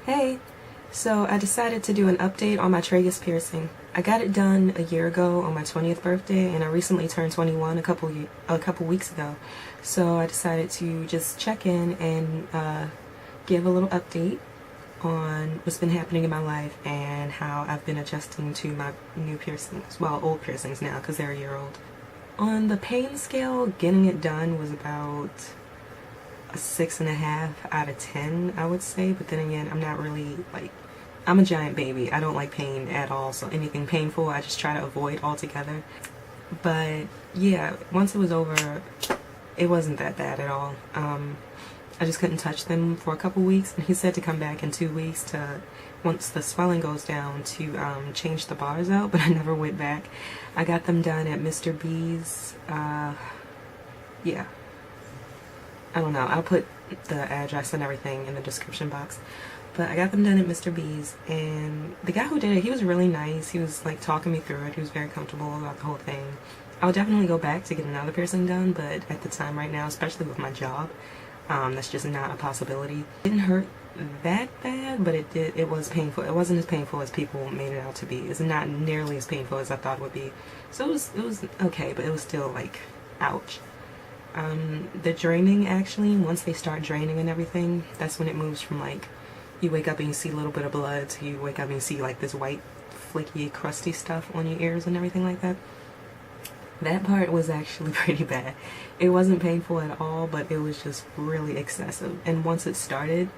Hey, so I decided to do an update on my tragus piercing. I got it done a year ago on my 20th birthday, and I recently turned 21 a couple weeks ago. So I decided to just check in and give a little update on what's been happening in my life and how I've been adjusting to my new piercings. Well, old piercings now because they're a year old. On the pain scale, getting it done was about a 6.5 out of 10, I would say. But then again, I'm not really I'm a giant baby. I don't like pain at all, so anything painful I just try to avoid altogether. But yeah, once it was over, it wasn't that bad at all. I just couldn't touch them for a couple weeks, and he said to come back in 2 weeks to, once the swelling goes down, to change the bars out, but I never went back. I got them done at Mr. B's. Yeah, I don't know, I'll put the address and everything in the description box. But I got them done at Mr. B's, and the guy who did it, he was really nice. He was like talking me through it. He was very comfortable about the whole thing. I would definitely go back to get another piercing done, but at the time right now, especially with my job, that's just not a possibility. It didn't hurt that bad, but it was painful. It wasn't as painful as people made it out to be. It's not nearly as painful as I thought it would be. So it was okay, but it was still like, ouch. The draining, actually, once they start draining and everything, that's when it moves from like, you wake up and you see a little bit of blood, to you wake up and you see like this white, flaky, crusty stuff on your ears and everything like that. That part was actually pretty bad. It wasn't painful at all, but it was just really excessive. And once it started,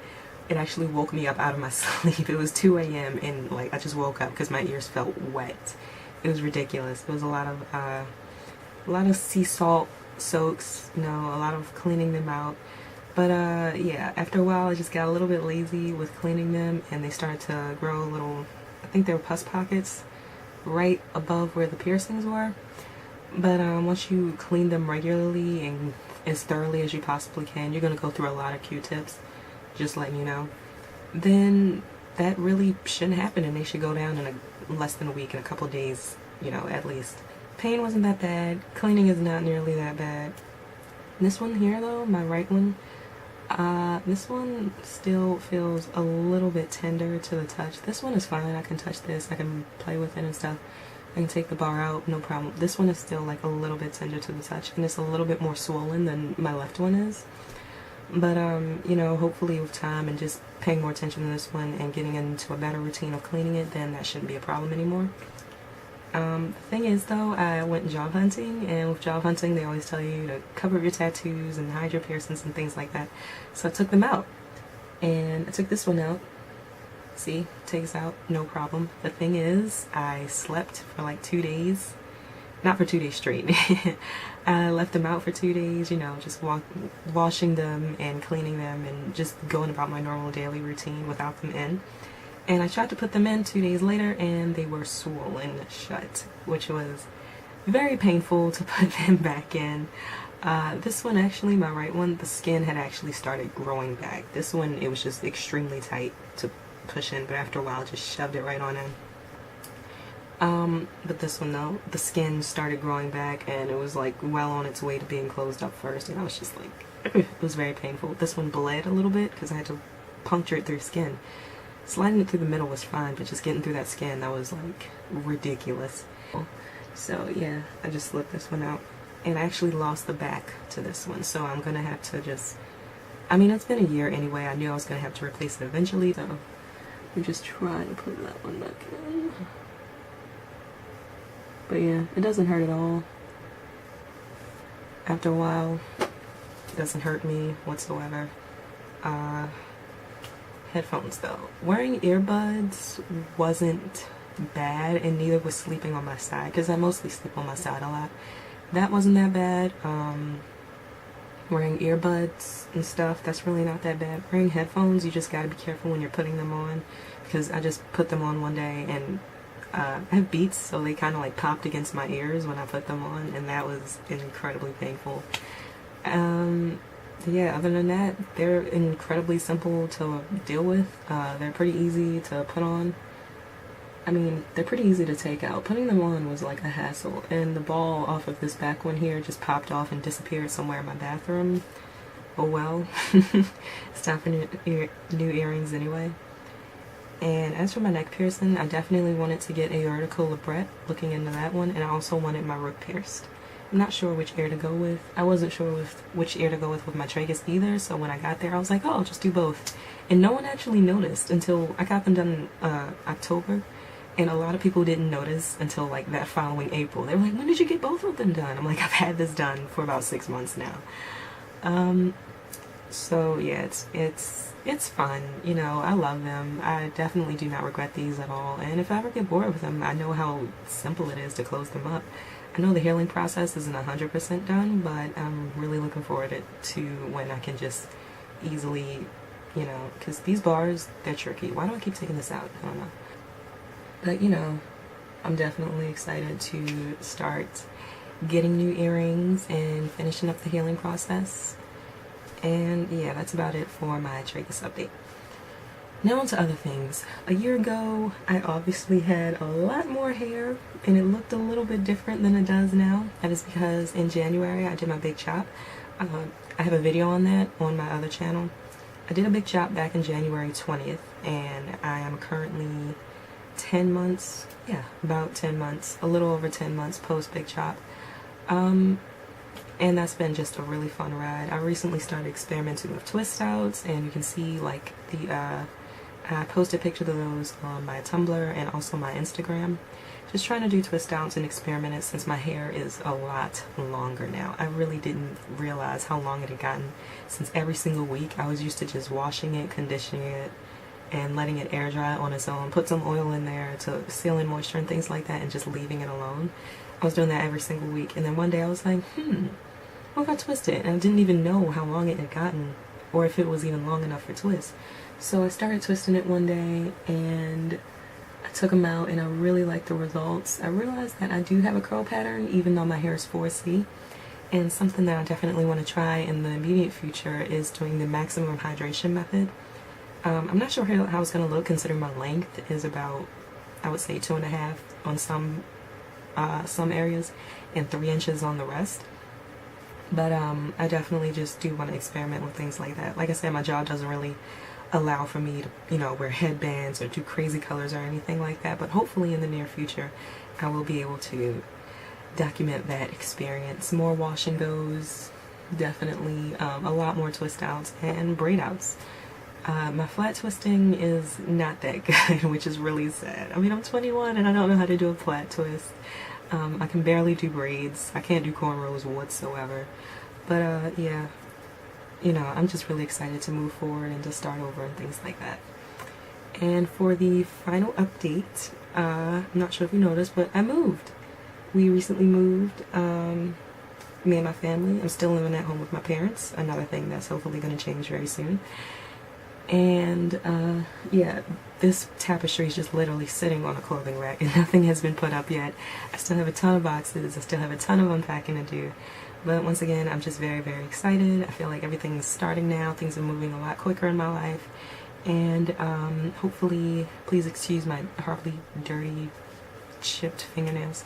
it actually woke me up out of my sleep. It was 2 a.m. and like I just woke up because my ears felt wet. It was ridiculous. It was a lot of sea salt soaks, a lot of cleaning them out. But yeah, after a while I just got a little bit lazy with cleaning them, and they started to grow a little, I think they were pus pockets right above where the piercings were. But once you clean them regularly and as thoroughly as you possibly can, you're going to go through a lot of Q-tips, just letting you know, then that really shouldn't happen, and they should go down in less than a week, in a couple days, at least. Pain wasn't that bad. Cleaning is not nearly that bad. This one here though, my right one, this one still feels a little bit tender to the touch. This one is fine. I can touch this. I can play with it and stuff. I can take the bar out, no problem. This one is still like a little bit tender to the touch, and it's a little bit more swollen than my left one is. But hopefully with time and just paying more attention to this one and getting into a better routine of cleaning it, then that shouldn't be a problem anymore. The thing is though, I went job hunting, and with job hunting they always tell you to cover your tattoos and hide your piercings and things like that. So I took them out, and I took this one out. See, takes out, no problem. The thing is, I slept for like 2 days. Not for 2 days straight. I left them out for 2 days, just washing them and cleaning them and just going about my normal daily routine without them in. And I tried to put them in 2 days later, and they were swollen shut, which was very painful to put them back in. This one actually, my right one, the skin had actually started growing back. This one, it was just extremely tight to push in, but after a while just shoved it right on in. But this one though, the skin started growing back, and it was like well on its way to being closed up first, and I was just like, it was very painful. This one bled a little bit because I had to puncture it through skin. Sliding it through the middle was fine, but just getting through that skin, that was like ridiculous. So yeah, I just slipped this one out, and I actually lost the back to this one, so I'm gonna have to just, it's been a year anyway. I knew I was gonna have to replace it eventually, so I'm just trying to put that one back in. But yeah, it doesn't hurt at all. After a while, it doesn't hurt me whatsoever. Headphones though. Wearing earbuds wasn't bad, and neither was sleeping on my side, because I mostly sleep on my side a lot. That wasn't that bad. Wearing earbuds and stuff, that's really not that bad. Wearing headphones, you just gotta be careful when you're putting them on, because I just put them on one day, and I have Beats, so they kind of like popped against my ears when I put them on, and that was incredibly painful. Yeah, other than that, they're incredibly simple to deal with. They're pretty easy to put on. They're pretty easy to take out. Putting them on was like a hassle, and the ball off of this back one here just popped off and disappeared somewhere in my bathroom. Oh well. It's time for new earrings anyway. And as for my neck piercing, I definitely wanted to get a vertical labret, looking into that one, and I also wanted my root pierced. I'm not sure which ear to go with. I wasn't sure which ear to go with my tragus either, so when I got there I was like, oh, I'll just do both. And no one actually noticed until I got them done in October, and a lot of people didn't notice until like that following April. They were like, when did you get both of them done? I'm like, I've had this done for about 6 months now. So yeah, it's fun, you know. I love them. I definitely do not regret these at all, and if I ever get bored with them, I know how simple it is to close them up. I know the healing process isn't 100% done, but I'm really looking forward to when I can just easily, you know, because these bars, they're tricky. Why do I keep taking this out? I don't know. But, you know, I'm definitely excited to start getting new earrings and finishing up the healing process. And yeah, that's about it for my Tragus update. Now on to other things. A year ago, I obviously had a lot more hair, and it looked a little bit different than it does now. That is because in January, I did my big chop. I have a video on that on my other channel. I did a big chop back in January 20th, and I am currently 10 months, yeah, about 10 months, a little over 10 months post big chop. And that's been just a really fun ride. I recently started experimenting with twist outs, and you can see like I posted pictures of those on my Tumblr and also my Instagram. Just trying to do twist outs and experiment it since my hair is a lot longer now. I really didn't realize how long it had gotten since every single week I was used to just washing it, conditioning it, and letting it air dry on its own. Put some oil in there to seal in moisture and things like that, and just leaving it alone. I was doing that every single week, and then one day I was like, what if I twist it? And I didn't even know how long it had gotten, or if it was even long enough for twist. So I started twisting it one day, and I took them out, and I really liked the results. I realized that I do have a curl pattern, even though my hair is 4C. And something that I definitely want to try in the immediate future is doing the maximum hydration method. I'm not sure how it's going to look, considering my length is about, I would say, 2.5 on some areas and 3 inches on the rest. But I definitely just do want to experiment with things like that. Like I said, my job doesn't really allow for me to, you know, wear headbands or do crazy colors or anything like that. But hopefully in the near future, I will be able to document that experience. More wash and goes, definitely a lot more twist outs and braid outs. My flat twisting is not that good, which is really sad. I mean, I'm 21 and I don't know how to do a flat twist. I can barely do braids. I can't do cornrows whatsoever. But yeah, you know, I'm just really excited to move forward and to start over and things like that. And for the final update, I'm not sure if you noticed, but I moved. We recently moved, me and my family. I'm still living at home with my parents, another thing that's hopefully going to change very soon. And yeah, this tapestry is just literally sitting on a clothing rack and nothing has been put up yet. I still have a ton of boxes, I still have a ton of unpacking to do. But once again, I'm just very, very excited. I feel like everything's starting now. Things are moving a lot quicker in my life. And hopefully, please excuse my horribly dirty, chipped fingernails.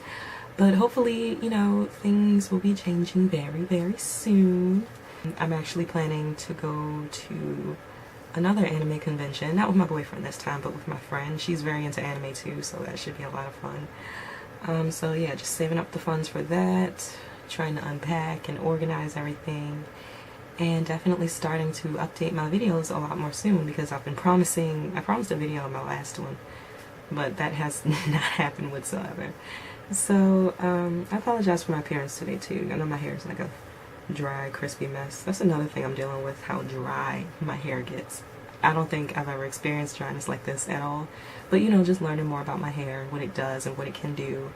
But hopefully, you know, things will be changing very, very soon. I'm actually planning to go to another anime convention, not with my boyfriend this time, but with my friend. She's very into anime too, so that should be a lot of fun. So yeah, just saving up the funds for that, trying to unpack and organize everything, and definitely starting to update my videos a lot more soon, because I've been promising, I promised a video on my last one, but that has not happened whatsoever. So I apologize for my appearance today too. I know my hair is like a dry, crispy mess. That's another thing I'm dealing with, how dry my hair gets. I don't think I've ever experienced dryness like this at all, but you know, just learning more about my hair and what it does and what it can do,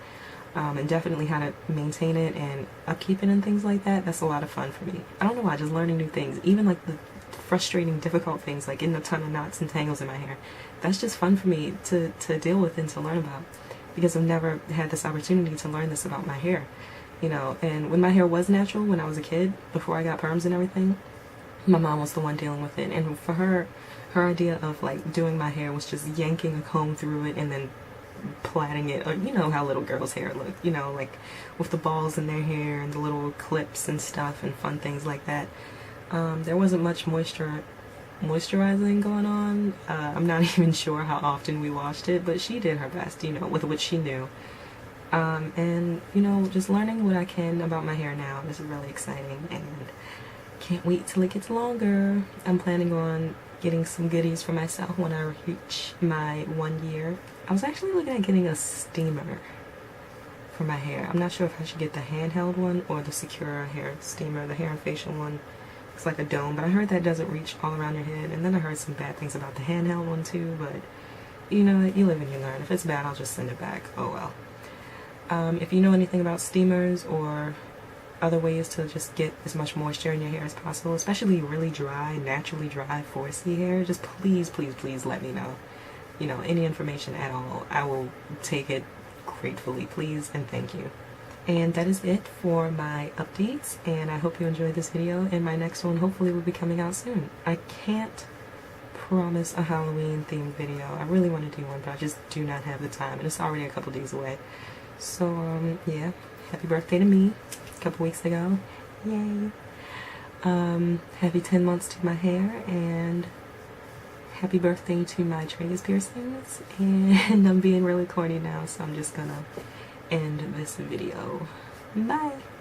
and definitely how to maintain it and upkeep it and things like that. That's a lot of fun for me. I don't know why, just learning new things, even like the frustrating, difficult things like getting a ton of knots and tangles in my hair. That's just fun for me to deal with and to learn about, because I've never had this opportunity to learn this about my hair. You know, and when my hair was natural, when I was a kid, before I got perms and everything, my mom was the one dealing with it. And for her, her idea of like doing my hair was just yanking a comb through it and then plaiting it. Or, you know how little girls' hair look, you know, like with the balls in their hair and the little clips and stuff and fun things like that. There wasn't much moisture moisturizing going on. I'm not even sure how often we washed it, but she did her best, you know, with what she knew. And, you know, just learning what I can about my hair now. This is really exciting, and can't wait till it gets longer. I'm planning on getting some goodies for myself when I reach my 1 year. I was actually looking at getting a steamer for my hair. I'm not sure if I should get the handheld one or the secure hair steamer. The hair and facial one looks like a dome, but I heard that doesn't reach all around your head. And then I heard some bad things about the handheld one too, but you know, you live and you learn. If it's bad, I'll just send it back. Oh well. If you know anything about steamers or other ways to just get as much moisture in your hair as possible, especially really dry, naturally dry 4C hair, just please, please, please let me know. You know, any information at all. I will take it gratefully, please, and thank you. And that is it for my updates, and I hope you enjoyed this video, and my next one hopefully will be coming out soon. I can't promise a Halloween themed video. I really want to do one, but I just do not have the time, and it's already a couple days away. So, yeah, happy birthday to me a couple weeks ago. Yay. Happy 10 months to my hair, and happy birthday to my Tragus piercings. And I'm being really corny now, so I'm just gonna end this video. Bye!